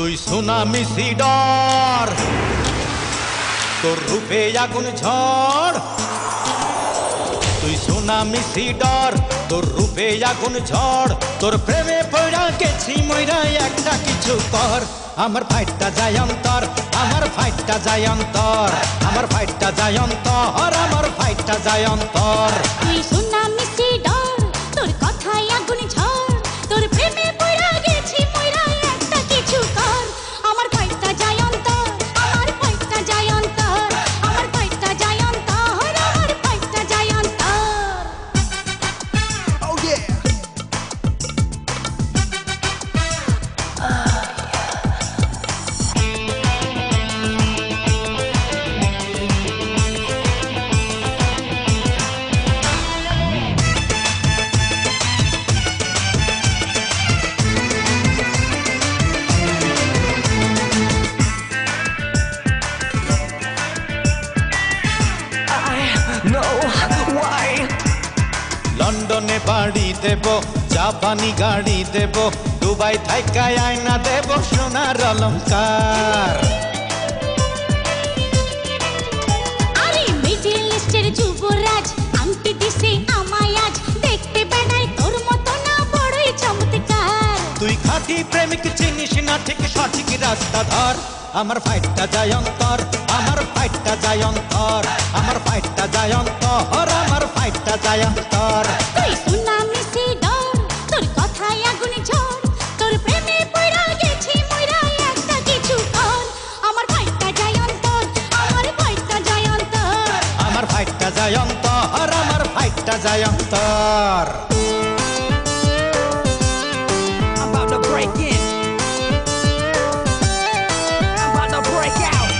তুই tsunami cedar, তোর রূপে আগুন ঝড়। তুই সুনামি সিডর, তোর রূপে আগুন ঝড়। তোর প্রেমে পড়া গেছি মইরা, একটা কিছু কর। আমার ফাইটটা যায় অন্তর, আমার ফাইটটা যায় অন্তর, আমার ফাইটটা যায় অন্তর, আমার ফাইটটা যায় অন্তর। তুই সুনামি সিডর, তোর কথায় আগুন ঝড়। তোর প্রেমে পড়া গেছি মইরা, একটা কিছু কর। আমার ফাইটটা যায় অন্তর, আমার ফাইটটা যায় অন্তর, আমার ফাইটটা যায় অন্তর, আমার ফাইটটা যায় অন্তর। Oh yeah. লন্ডনে বাড়ি দেব, জাপানি গাড়ি দেব, দুবাই থাইকায় আয়না দেব, সোনার অলংকার। আরে মিডল ইস্টের যুবরাজ আংটি দিছে আমায় আজ, দেখতে বেড়াই তোর মতো না বড়ই চমৎকার। তুই খাঁটি প্রেমিক চিনিস না ঠিক সঠিক রাস্তা ধর। আমার ফাইটটা যায় অন্তর, আমার ফাইটটা যায় অন্তর, আমার ফাইটটা যায় অন্তর, আমার ফাইটটা যায় অন্তর। তুই সুনামি সিডর, তোর কথায় আগুন ঝড়। তোর প্রেমে পড়া গেছি মইরা, একটা কিছু কর। আমার ফাইটটা যায় অন্তর, আমার ফাইটটা যায় অন্তর। আমার ফাইটটা যায় অন্তর, আমার ফাইটটা যায় অন্তর। I'm about to break in. I'm about to break out.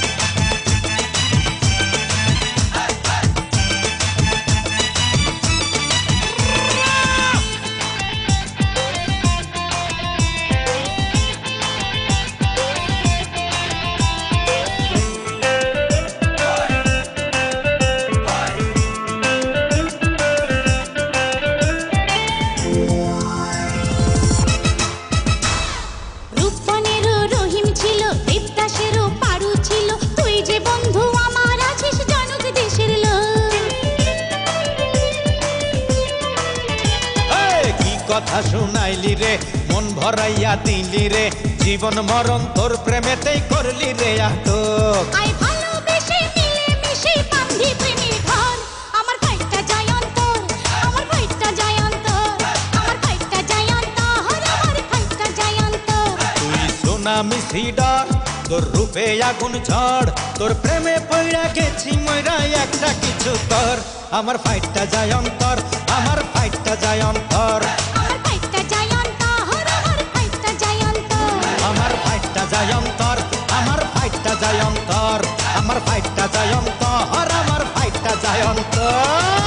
রূপবানেরও রহিম ছিল, দেবদাসেরও পারু ছিল। তুই যে বন্ধু আমার আছিস, জানুক দেশের লোক। এই, কি কথা শুনাইলি রে, মন ভরাইয়া দিলি রে, জীবন মরণ তোর প্রেমেতেই করলি রে আটক। আই ভালোবেসে মিলে মিশে বান্ধি প্রেমের ঘর। আমার ফাইটটা যায় অন্তর, আমার ফাইটটা যায় অন্তর, আমার ফাইটটা যায় অন্তর, আমার ফাইটটা যায় অন্তর। তুই সুনামি সিডর, তোর রূপে আগুন ঝড়। তোর প্রেমে পড়া গেছি মইরা, একটা কিছু কর। আমার ফাইটটা যায় অন্তর, আমার ফাইটটা যায় অন্তর, আমার ফাইটটা যায় অন্তর, আমার ফাইটটা যায় অন্তর। আমার ফাইটটা যায় অন্তর, আমার ফাইটটা যায় অন্তর, আমার ফাইটটা যায় অন্তর, আমার ফাইটটা যায় অন্তর।